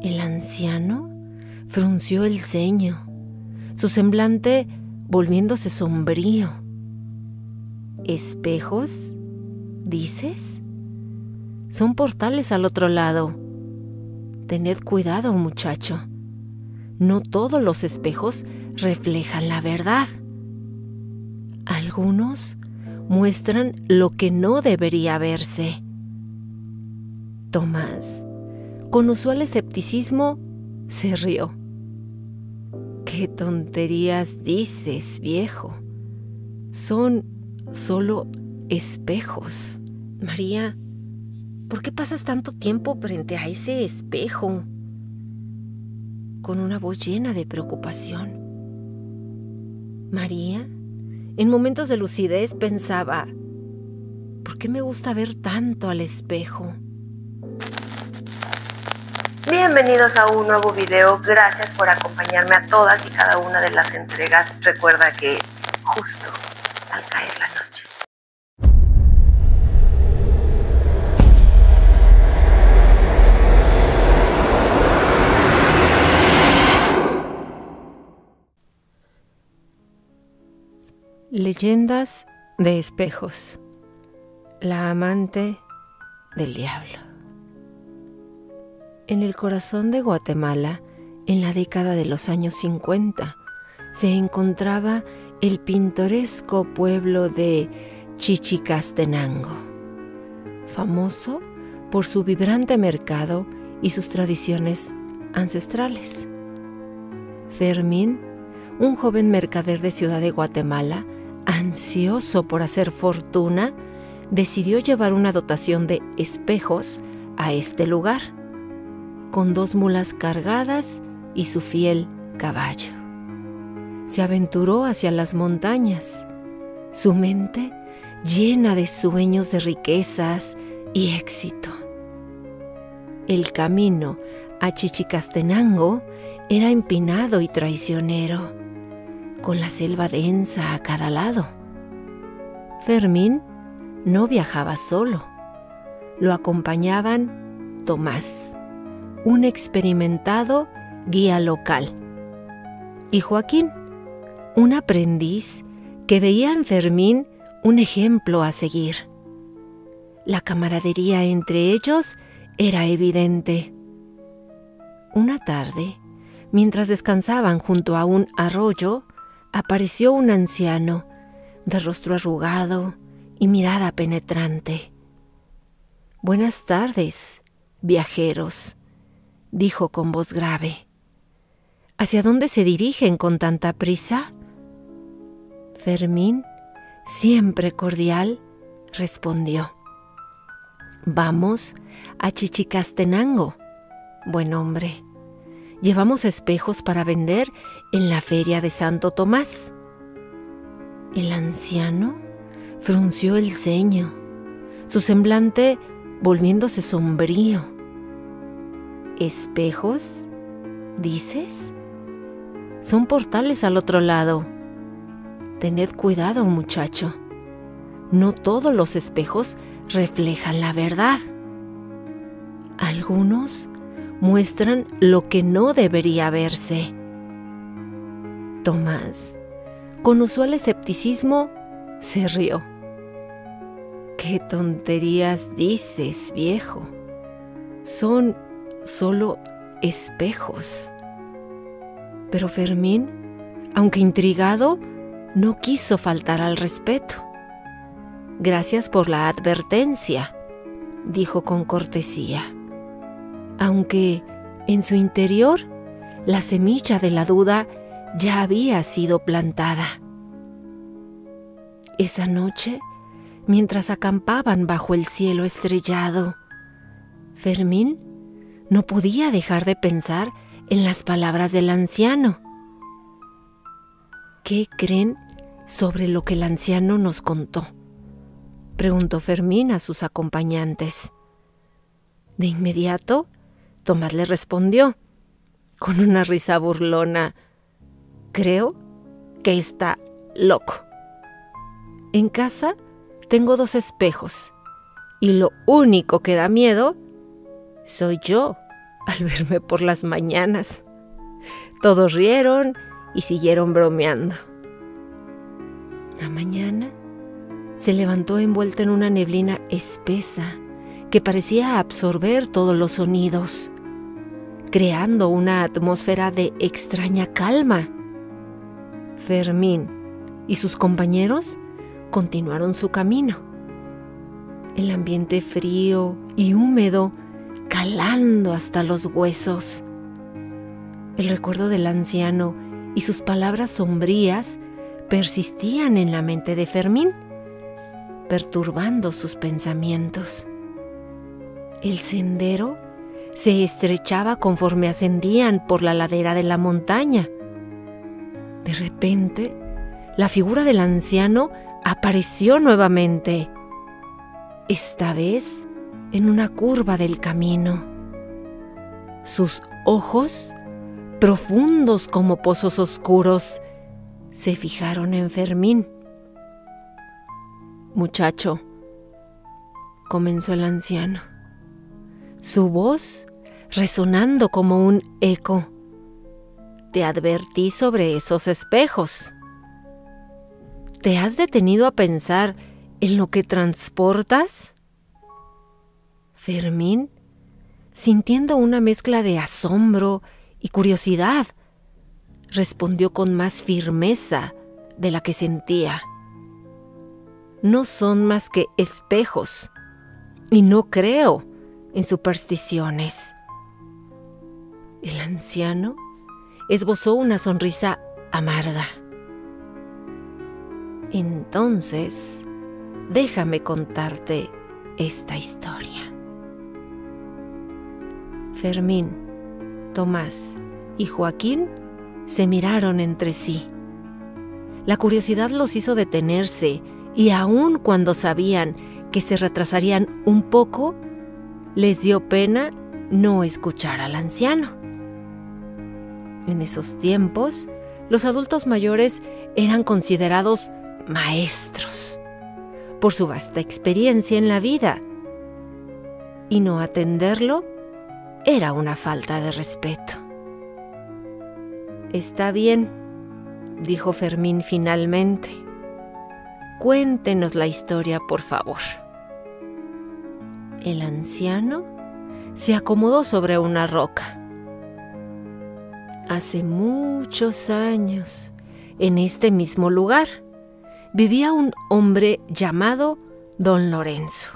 El anciano frunció el ceño, su semblante volviéndose sombrío. ¿Espejos, dices? Son portales al otro lado. Tened cuidado, muchacho. No todos los espejos reflejan la verdad. Algunos muestran lo que no debería verse. Tomás, con usual escepticismo, se rió. ¿Qué tonterías dices, viejo? Son solo espejos. María, ¿por qué pasas tanto tiempo frente a ese espejo? Con una voz llena de preocupación. María, en momentos de lucidez, pensaba, ¿por qué me gusta ver tanto al espejo? Bienvenidos a un nuevo video, gracias por acompañarme a todas y cada una de las entregas. Recuerda que es justo al caer la noche. Leyendas de espejos. La amante del diablo. En el corazón de Guatemala, en la década de los años 50, se encontraba el pintoresco pueblo de Chichicastenango, famoso por su vibrante mercado y sus tradiciones ancestrales. Fermín, un joven mercader de Ciudad de Guatemala, ansioso por hacer fortuna, decidió llevar una dotación de espejos a este lugar, con 2 mulas cargadas y su fiel caballo. Se aventuró hacia las montañas, su mente llena de sueños de riquezas y éxito. El camino a Chichicastenango era empinado y traicionero, con la selva densa a cada lado. Fermín no viajaba solo. Lo acompañaban Tomás, un experimentado guía local, y Joaquín, un aprendiz que veía en Fermín un ejemplo a seguir. La camaradería entre ellos era evidente. Una tarde, mientras descansaban junto a un arroyo, apareció un anciano, de rostro arrugado y mirada penetrante. «Buenas tardes, viajeros», dijo con voz grave. «¿Hacia dónde se dirigen con tanta prisa?» Fermín, siempre cordial, respondió: «Vamos a Chichicastenango, buen hombre. Llevamos espejos para vender en la feria de Santo Tomás». El anciano frunció el ceño, su semblante volviéndose sombrío. «¿Espejos, dices? Son portales al otro lado. Tened cuidado, muchacho. No todos los espejos reflejan la verdad. Algunos muestran lo que no debería verse». Tomás, con usual escepticismo, se rió. «¿Qué tonterías dices, viejo? Son solo espejos». Pero Fermín, aunque intrigado, no quiso faltar al respeto. «Gracias por la advertencia», dijo con cortesía, aunque en su interior la semilla de la duda ya había sido plantada. Esa noche, mientras acampaban bajo el cielo estrellado, Fermín no podía dejar de pensar en las palabras del anciano. «¿Qué creen sobre lo que el anciano nos contó?», preguntó Fermín a sus acompañantes. De inmediato, Tomás le respondió, con una risa burlona: «Creo que está loco. En casa tengo 2 espejos y lo único que da miedo soy yo al verme por las mañanas. Todos rieron y siguieron bromeando. La mañana se levantó envuelta en una neblina espesa que parecía absorber todos los sonidos, creando una atmósfera de extraña calma. Fermín y sus compañeros continuaron su camino. El ambiente frío y húmedo calando hasta los huesos. El recuerdo del anciano y sus palabras sombrías persistían en la mente de Fermín, perturbando sus pensamientos. El sendero se estrechaba conforme ascendían por la ladera de la montaña. De repente, la figura del anciano apareció nuevamente, esta vez en una curva del camino. Sus ojos, profundos como pozos oscuros, se fijaron en Fermín. «Muchacho», comenzó el anciano, su voz resonando como un eco. «Te advertí sobre esos espejos. ¿Te has detenido a pensar en lo que transportas?» Fermín, sintiendo una mezcla de asombro y curiosidad, respondió con más firmeza de la que sentía. «No son más que espejos, y no creo en supersticiones». El anciano esbozó una sonrisa amarga. «Entonces, déjame contarte esta historia». Fermín, Tomás y Joaquín se miraron entre sí. La curiosidad los hizo detenerse y aun cuando sabían que se retrasarían un poco, les dio pena no escuchar al anciano. En esos tiempos, los adultos mayores eran considerados maestros por su vasta experiencia en la vida, y no atenderlo era una falta de respeto. «Está bien», dijo Fermín finalmente. «Cuéntenos la historia, por favor». El anciano se acomodó sobre una roca. «Hace muchos años, en este mismo lugar, vivía un hombre llamado Don Lorenzo.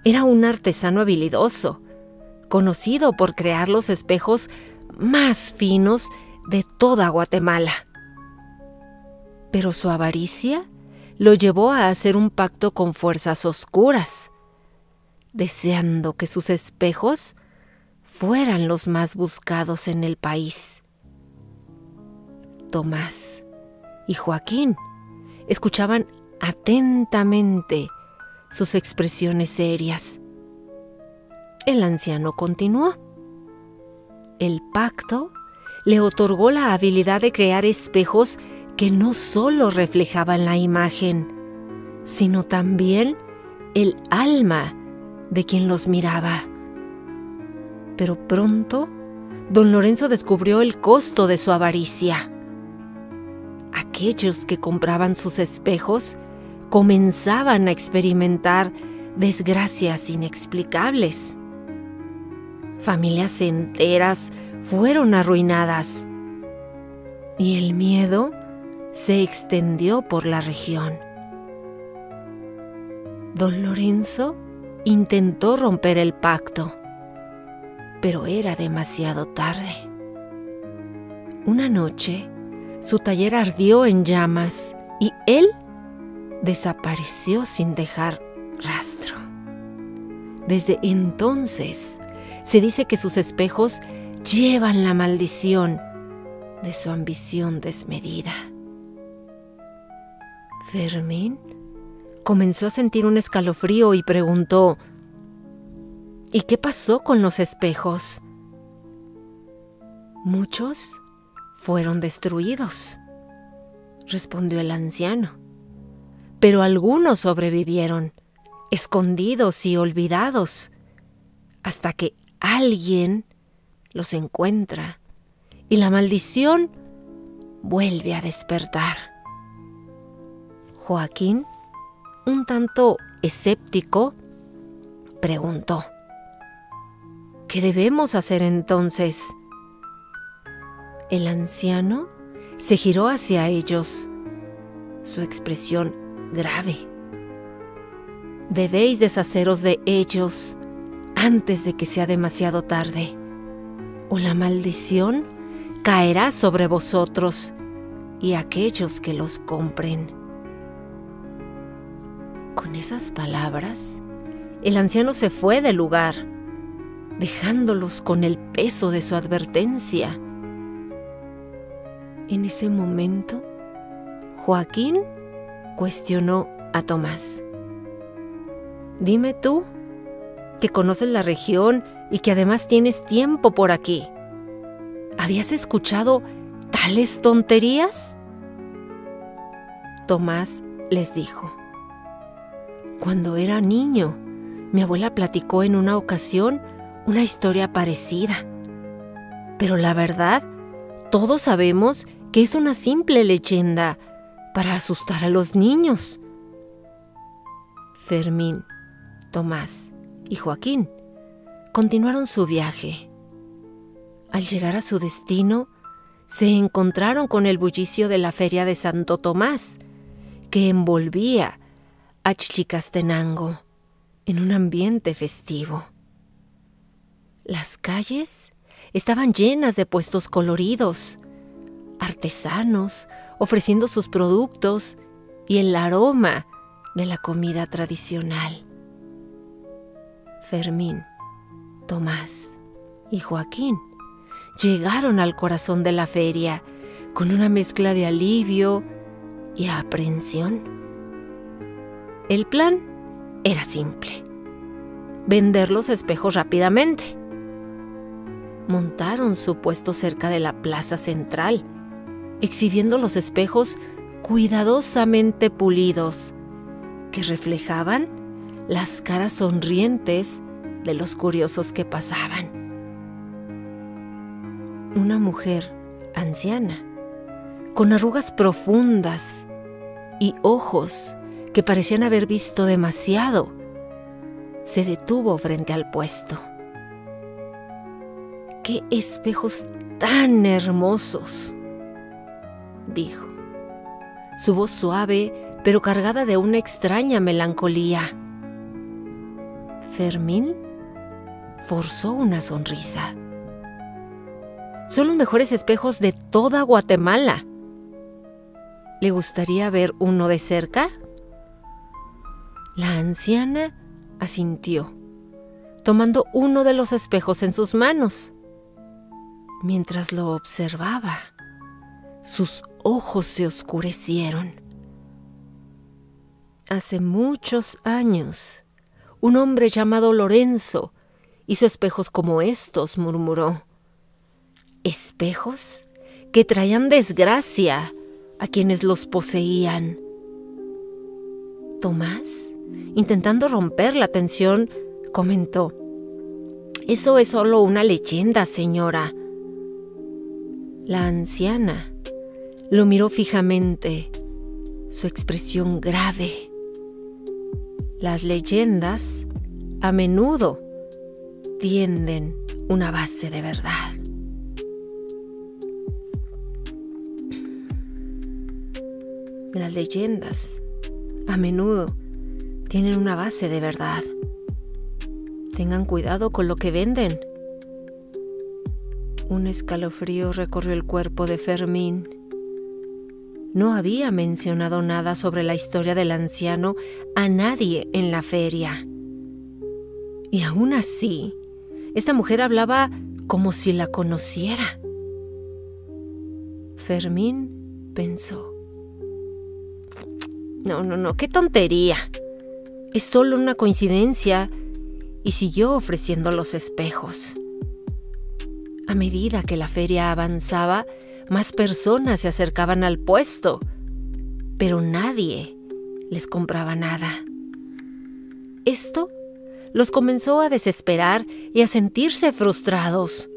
Era un artesano habilidoso, conocido por crear los espejos más finos de toda Guatemala. Pero su avaricia lo llevó a hacer un pacto con fuerzas oscuras, deseando que sus espejos fueran los más buscados en el país. Tomás y Joaquín escuchaban atentamente sus expresiones serias. El anciano continuó. El pacto le otorgó la habilidad de crear espejos que no solo reflejaban la imagen, sino también el alma de quien los miraba. Pero pronto, don Lorenzo descubrió el costo de su avaricia. Aquellos que compraban sus espejos comenzaban a experimentar desgracias inexplicables. Familias enteras fueron arruinadas y el miedo se extendió por la región. Don Lorenzo intentó romper el pacto, pero era demasiado tarde. Una noche, su taller ardió en llamas y él desapareció sin dejar rastro. Desde entonces, se dice que sus espejos llevan la maldición de su ambición desmedida. Fermín comenzó a sentir un escalofrío y preguntó: ¿y qué pasó con los espejos? Muchos fueron destruidos, respondió el anciano, pero algunos sobrevivieron, escondidos y olvidados, hasta que alguien los encuentra y la maldición vuelve a despertar. Joaquín, un tanto escéptico, preguntó: ¿qué debemos hacer entonces? El anciano se giró hacia ellos, su expresión grave. Debéis deshaceros de ellos antes de que sea demasiado tarde, o la maldición caerá sobre vosotros y aquellos que los compren. Con esas palabras, el anciano se fue del lugar, dejándolos con el peso de su advertencia. En ese momento, Joaquín cuestionó a Tomás: dime tú, que conoces la región y que además tienes tiempo por aquí, ¿habías escuchado tales tonterías? Tomás les dijo: cuando era niño, mi abuela platicó en una ocasión una historia parecida. Pero la verdad, todos sabemos que es una simple leyenda para asustar a los niños. Fermín, Tomás y Joaquín continuaron su viaje. Al llegar a su destino, se encontraron con el bullicio de la feria de Santo Tomás, que envolvía a Chichicastenango en un ambiente festivo. Las calles estaban llenas de puestos coloridos, artesanos ofreciendo sus productos y el aroma de la comida tradicional. Fermín, Tomás y Joaquín llegaron al corazón de la feria con una mezcla de alivio y aprensión. El plan era simple: vender los espejos rápidamente. Montaron su puesto cerca de la plaza central, exhibiendo los espejos cuidadosamente pulidos, que reflejaban las caras sonrientes de los curiosos que pasaban. Una mujer anciana, con arrugas profundas y ojos que parecían haber visto demasiado, se detuvo frente al puesto. ¡Qué espejos tan hermosos!, dijo, su voz suave pero cargada de una extraña melancolía. Fermín forzó una sonrisa. Son los mejores espejos de toda Guatemala. ¿Le gustaría ver uno de cerca? La anciana asintió, tomando uno de los espejos en sus manos. Mientras lo observaba, sus ojos se oscurecieron. Hace muchos años, un hombre llamado Lorenzo hizo espejos como estos, murmuró. Espejos que traían desgracia a quienes los poseían. Tomás, intentando romper la tensión, comentó: eso es solo una leyenda, señora. La anciana lo miró fijamente, su expresión grave. Las leyendas a menudo tienden una base de verdad. Las leyendas a menudo tienen una base de verdad. Tengan cuidado con lo que venden. Un escalofrío recorrió el cuerpo de Fermín. No había mencionado nada sobre la historia del anciano a nadie en la feria. Y aún así, esta mujer hablaba como si la conociera. Fermín pensó: No, qué tontería. Es solo una coincidencia. Y siguió ofreciendo los espejos. A medida que la feria avanzaba, más personas se acercaban al puesto, pero nadie les compraba nada. Esto los comenzó a desesperar y a sentirse frustrados.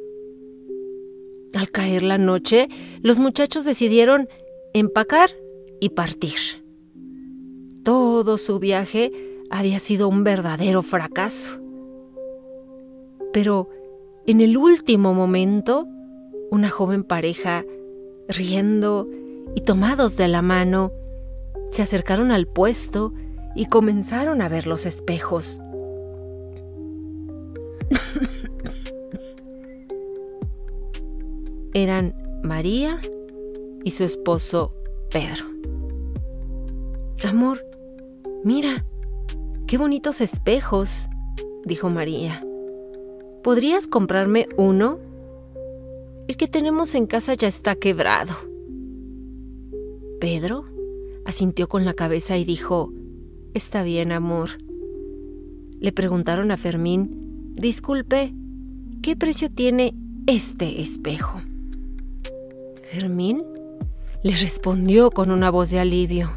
Al caer la noche, los muchachos decidieron empacar y partir. Todo su viaje había sido un verdadero fracaso. Pero en el último momento, una joven pareja, riendo y tomados de la mano, se acercaron al puesto y comenzaron a ver los espejos. Eran María y su esposo Pedro. «Amor, mira, qué bonitos espejos», dijo María. «¿Podrías comprarme uno? El que tenemos en casa ya está quebrado». Pedro asintió con la cabeza y dijo: «Está bien, amor». Le preguntaron a Fermín: «Disculpe, ¿qué precio tiene este espejo?». Fermín le respondió con una voz de alivio,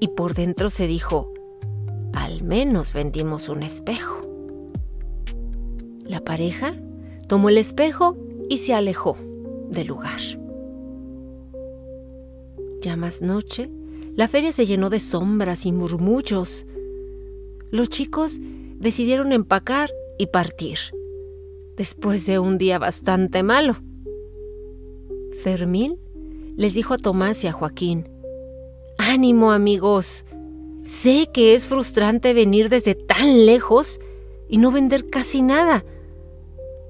y por dentro se dijo: «Al menos vendimos un espejo». La pareja tomó el espejo y se alejó del lugar. Ya más noche, la feria se llenó de sombras y murmullos. Los chicos decidieron empacar y partir, después de un día bastante malo. Fermín les dijo a Tomás y a Joaquín: «Ánimo, amigos. Sé que es frustrante venir desde tan lejos y no vender casi nada,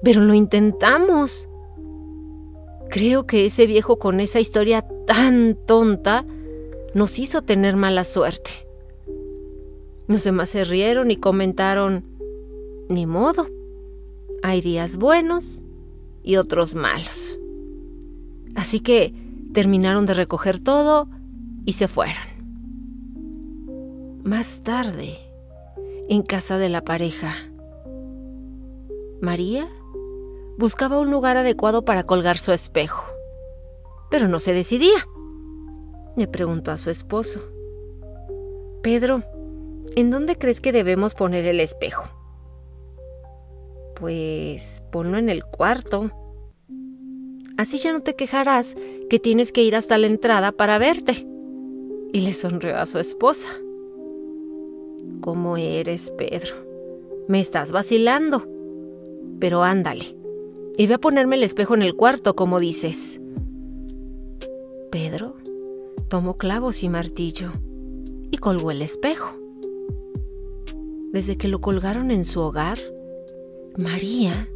pero lo intentamos. Creo que ese viejo con esa historia tan tonta nos hizo tener mala suerte». Los demás se rieron y comentaron: «Ni modo, hay días buenos y otros malos». Así que terminaron de recoger todo y se fueron. Más tarde, en casa de la pareja, María buscaba un lugar adecuado para colgar su espejo, pero no se decidía. Le preguntó a su esposo: «Pedro, ¿en dónde crees que debemos poner el espejo?». «Pues ponlo en el cuarto. Así ya no te quejarás que tienes que ir hasta la entrada para verte». Y le sonrió a su esposa. «¿Cómo eres, Pedro? Me estás vacilando. Pero ándale, y ve a ponerme el espejo en el cuarto, como dices». Pedro tomó clavos y martillo y colgó el espejo. Desde que lo colgaron en su hogar, María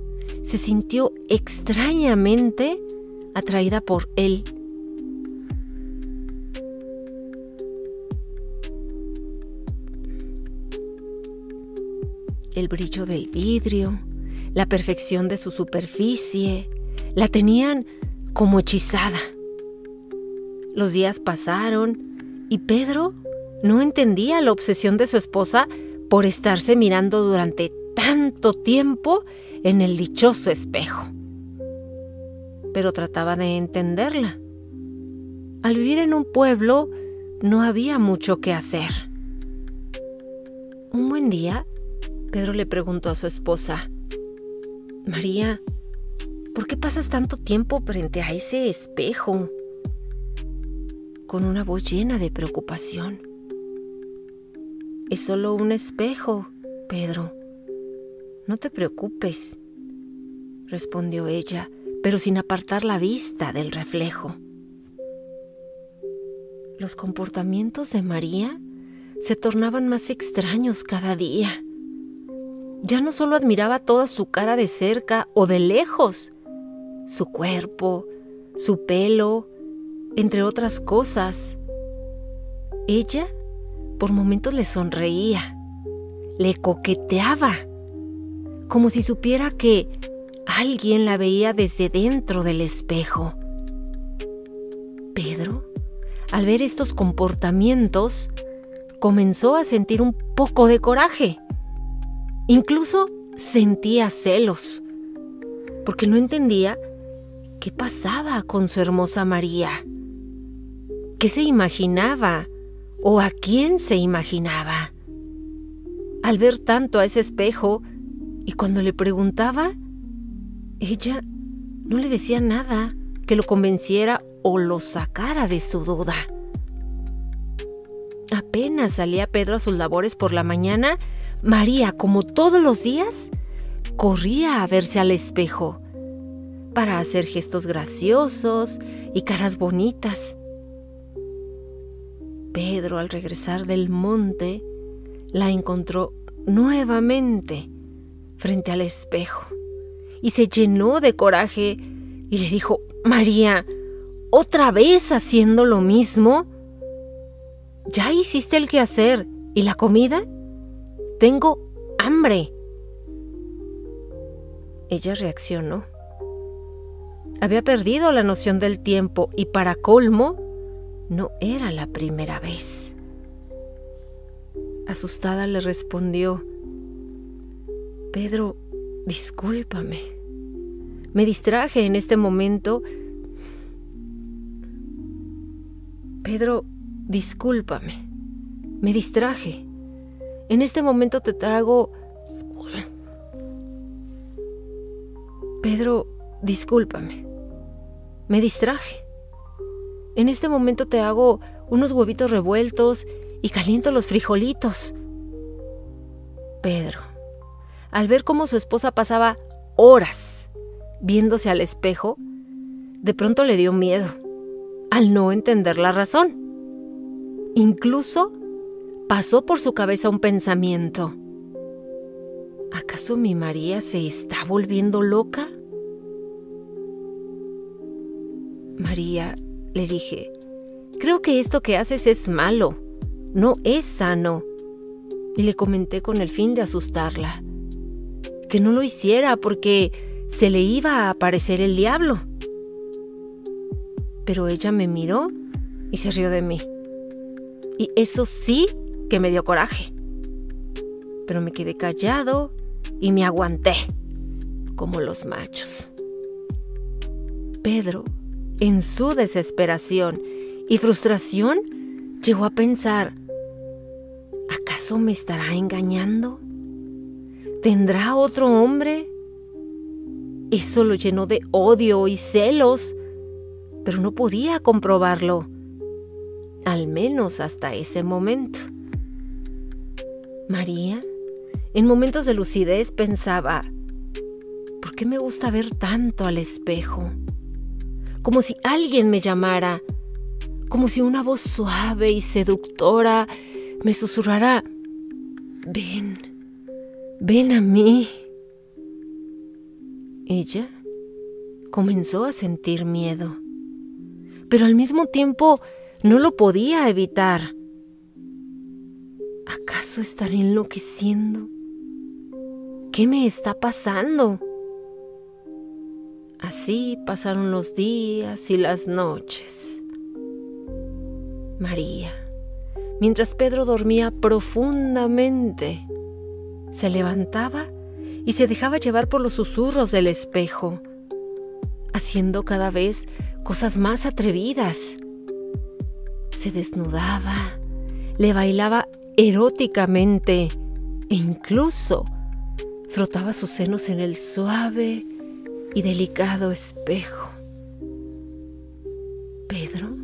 se sintió extrañamente atraída por él. El brillo del vidrio, la perfección de su superficie, la tenían como hechizada. Los días pasaron y Pedro no entendía la obsesión de su esposa por estarse mirando durante tanto tiempo en el dichoso espejo. Pero trataba de entenderla. Al vivir en un pueblo, no había mucho que hacer. Un buen día, Pedro le preguntó a su esposa: «María, ¿por qué pasas tanto tiempo frente a ese espejo?», con una voz llena de preocupación. «Es solo un espejo, Pedro. No te preocupes», respondió ella, pero sin apartar la vista del reflejo. Los comportamientos de María se tornaban más extraños cada día. Ya no solo admiraba toda su cara de cerca o de lejos, su cuerpo, su pelo, entre otras cosas. Ella por momentos le sonreía, le coqueteaba, como si supiera que alguien la veía desde dentro del espejo. Pedro, al ver estos comportamientos, comenzó a sentir un poco de coraje. Incluso sentía celos, porque no entendía qué pasaba con su hermosa María. ¿Qué se imaginaba o a quién se imaginaba? al ver tanto a ese espejo, y cuando le preguntaba, ella no le decía nada que lo convenciera o lo sacara de su duda. Apenas salía Pedro a sus labores por la mañana, María, como todos los días, corría a verse al espejo para hacer gestos graciosos y caras bonitas. Pedro, al regresar del monte, la encontró nuevamente frente al espejo y se llenó de coraje y le dijo: María, ¿otra vez haciendo lo mismo? ¿Ya hiciste el quehacer y la comida? Tengo hambre. Ella reaccionó. Había perdido la noción del tiempo y, para colmo, no era la primera vez. Asustada le respondió: Pedro, discúlpame. Me distraje en este momento. Pedro, discúlpame. Me distraje. En este momento te traigo... Pedro, discúlpame. Me distraje. En este momento te hago unos huevitos revueltos y caliento los frijolitos. Pedro, al ver cómo su esposa pasaba horas viéndose al espejo, de pronto le dio miedo, al no entender la razón. Incluso pasó por su cabeza un pensamiento: ¿acaso mi María se está volviendo loca? María, le dije, creo que esto que haces es malo, no es sano. Y le comenté con el fin de asustarla, que no lo hiciera porque se le iba a aparecer el diablo. Pero ella me miró y se rió de mí. Y eso sí que me dio coraje. Pero me quedé callado y me aguanté, como los machos. Pedro, en su desesperación y frustración, llegó a pensar: ¿acaso me estará engañando? ¿Tendrá otro hombre? Eso lo llenó de odio y celos, pero no podía comprobarlo, al menos hasta ese momento. María, en momentos de lucidez, pensaba: ¿por qué me gusta ver tanto al espejo? Como si alguien me llamara, como si una voz suave y seductora me susurrara: ven, ven a mí. Ella comenzó a sentir miedo, pero al mismo tiempo no lo podía evitar. ¿Acaso estaré enloqueciendo? ¿Qué me está pasando? Así pasaron los días y las noches. María, mientras Pedro dormía profundamente, se levantaba y se dejaba llevar por los susurros del espejo, haciendo cada vez cosas más atrevidas. Se desnudaba, le bailaba eróticamente e incluso frotaba sus senos en el suave y delicado espejo. Pedro,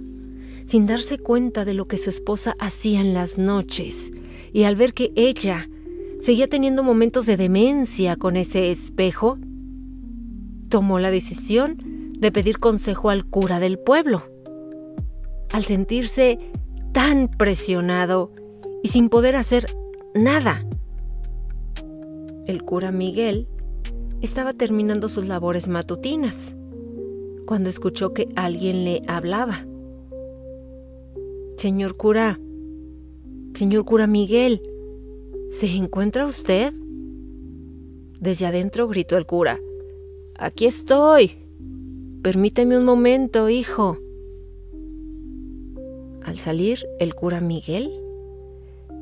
sin darse cuenta de lo que su esposa hacía en las noches, y al ver que ella seguía teniendo momentos de demencia con ese espejo, tomó la decisión de pedir consejo al cura del pueblo. Al sentirse tan presionado y sin poder hacer nada, el cura Miguel estaba terminando sus labores matutinas cuando escuchó que alguien le hablaba. Señor cura Miguel, ¿se encuentra usted? Desde adentro gritó el cura: aquí estoy. Permíteme un momento, hijo. Al salir el cura Miguel,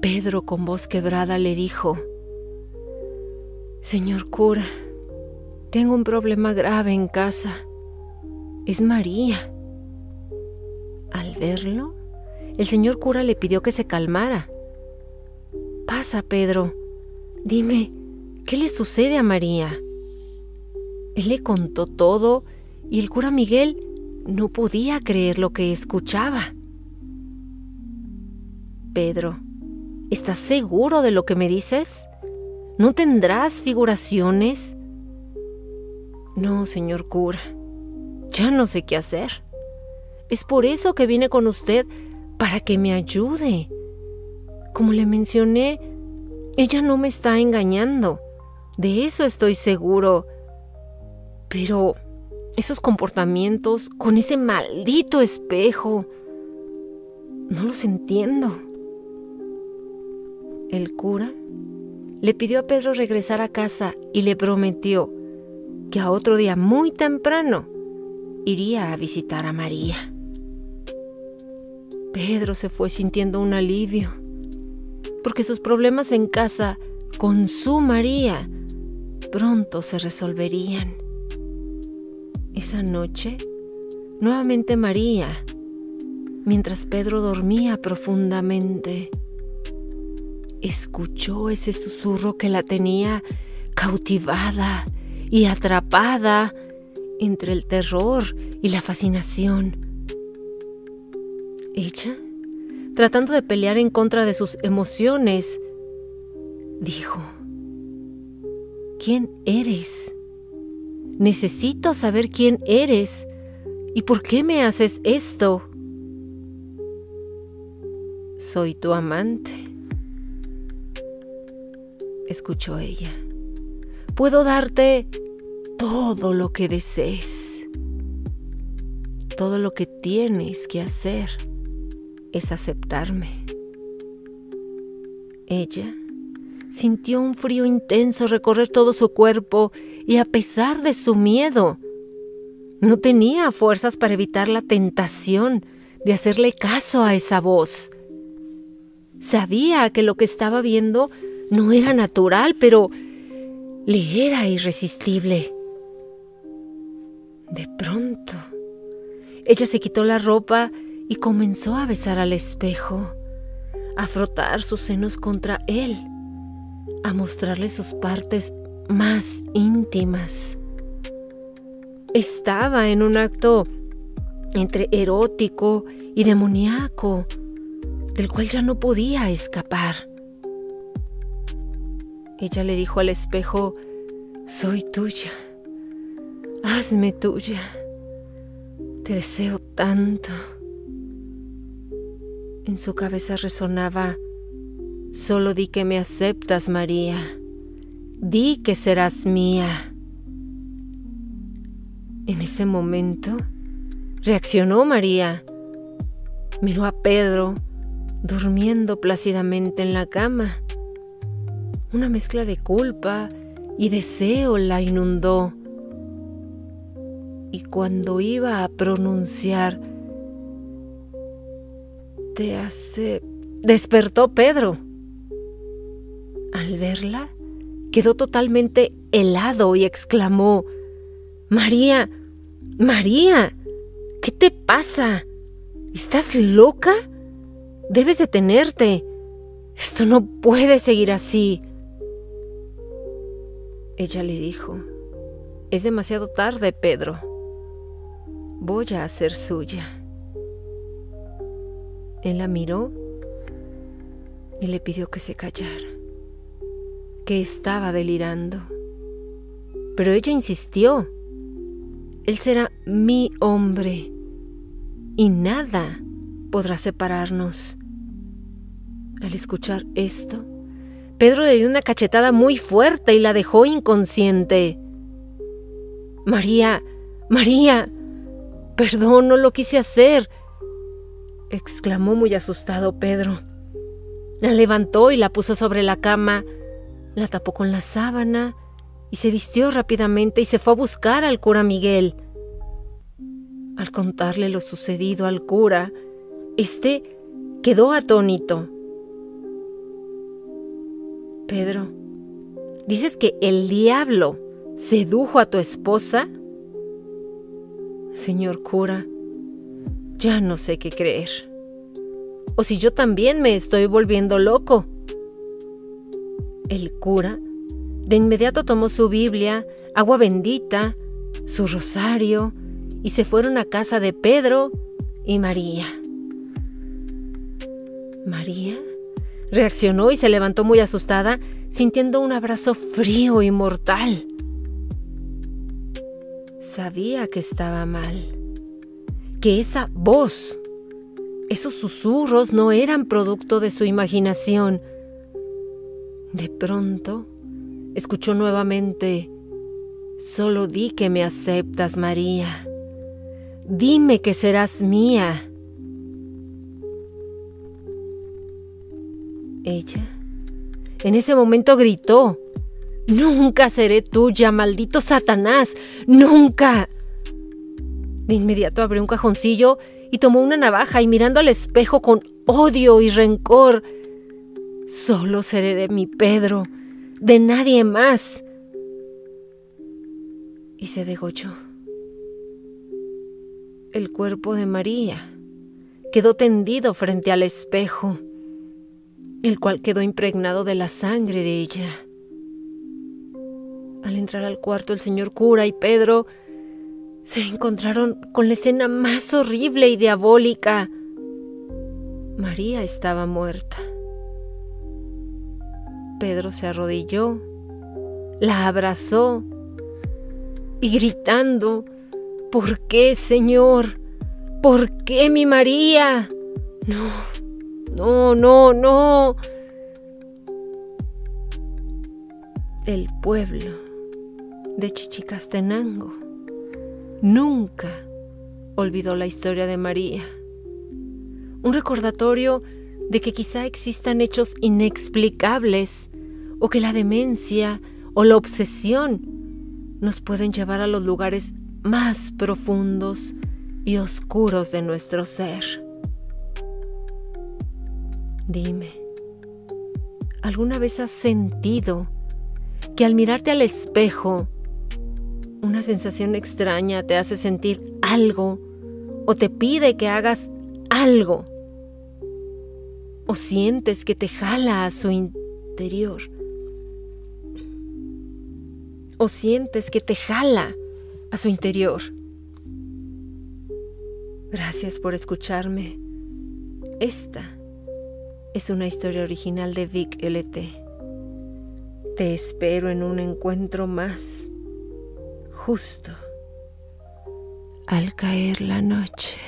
Pedro, con voz quebrada, le dijo: Señor cura, tengo un problema grave en casa. Es María. Al verlo, el señor cura le pidió que se calmara. Pasa, Pedro, Dime, ¿qué le sucede a María? Él le contó todo y el cura Miguel no podía creer lo que escuchaba. Pedro, ¿estás seguro de lo que me dices? ¿No tendrás figuraciones? No, señor cura, ya no sé qué hacer. Es por eso que vine con usted, para que me ayude. Como le mencioné, ella no me está engañando. De eso estoy seguro. Pero esos comportamientos con ese maldito espejo, no los entiendo. El cura le pidió a Pedro regresar a casa y le prometió que a otro día muy temprano iría a visitar a María. Pedro se fue sintiendo un alivio, porque sus problemas en casa con su María pronto se resolverían. Esa noche, nuevamente María, mientras Pedro dormía profundamente, escuchó ese susurro que la tenía cautivada y atrapada entre el terror y la fascinación. Ella, tratando de pelear en contra de sus emociones, dijo: ¿Quién eres? Necesito saber quién eres y por qué me haces esto. Soy tu amante, escuchó ella. Puedo darte todo lo que desees. Todo lo que tienes que hacer es aceptarme. Ella sintió un frío intenso recorrer todo su cuerpo y a pesar de su miedo, no tenía fuerzas para evitar la tentación de hacerle caso a esa voz. Sabía que lo que estaba viendo no era natural, pero le era irresistible. De pronto, ella se quitó la ropa y comenzó a besar al espejo, a frotar sus senos contra él, a mostrarle sus partes más íntimas. Estaba en un acto entre erótico y demoníaco, del cual ya no podía escapar. Ella le dijo al espejo: soy tuya, hazme tuya, te deseo tanto. En su cabeza resonaba: solo di que me aceptas, María, di que serás mía. En ese momento reaccionó María, miró a Pedro durmiendo plácidamente en la cama. Una mezcla de culpa y deseo la inundó. Y cuando iba a pronunciar despertó Pedro. Al verla, quedó totalmente helado y exclamó: María, María, ¿qué te pasa? ¿Estás loca? Debes detenerte. Esto no puede seguir así. Ella le dijo: es demasiado tarde, Pedro. Voy a ser suya. Él la miró y le pidió que se callara, que estaba delirando. Pero ella insistió: él será mi hombre y nada podrá separarnos. Al escuchar esto, Pedro le dio una cachetada muy fuerte y la dejó inconsciente. María, María, perdón, no lo quise hacer, exclamó muy asustado Pedro. La levantó y la puso sobre la cama, la tapó con la sábana y se vistió rápidamente y se fue a buscar al cura Miguel. Al contarle lo sucedido al cura, este quedó atónito. Pedro, ¿dices que el diablo sedujo a tu esposa? Señor cura, ya no sé qué creer. O si yo también me estoy volviendo loco. El cura de inmediato tomó su Biblia, agua bendita, su rosario y se fueron a casa de Pedro y María. María reaccionó y se levantó muy asustada, sintiendo un abrazo frío y mortal. Sabía que estaba mal, que esa voz, esos susurros no eran producto de su imaginación. De pronto, escuchó nuevamente: «Solo di que me aceptas, María. Dime que serás mía». Ella, en ese momento, gritó: «Nunca seré tuya, maldito Satanás, nunca». De inmediato abrió un cajoncillo y tomó una navaja y, mirando al espejo con odio y rencor: «Solo seré de mi Pedro, de nadie más». Y se degolló. El cuerpo de María quedó tendido frente al espejo, el cual quedó impregnado de la sangre de ella. Al entrar al cuarto, el señor cura y Pedro se encontraron con la escena más horrible y diabólica. María estaba muerta. Pedro se arrodilló, la abrazó y, gritando: «¿Por qué, Señor? ¿Por qué, mi María? No, no, no, no». El pueblo de Chichicastenango nunca olvidó la historia de María. Un recordatorio de que quizá existan hechos inexplicables, o que la demencia o la obsesión nos pueden llevar a los lugares más profundos y oscuros de nuestro ser. Dime, ¿alguna vez has sentido que al mirarte al espejo, una sensación extraña te hace sentir algo o te pide que hagas algo? ¿O sientes que te jala a su interior? ¿O sientes que te jala a su interior? Gracias por escucharme. Esta es una historia original de Vic LT. Te espero en un encuentro más, justo al caer la noche.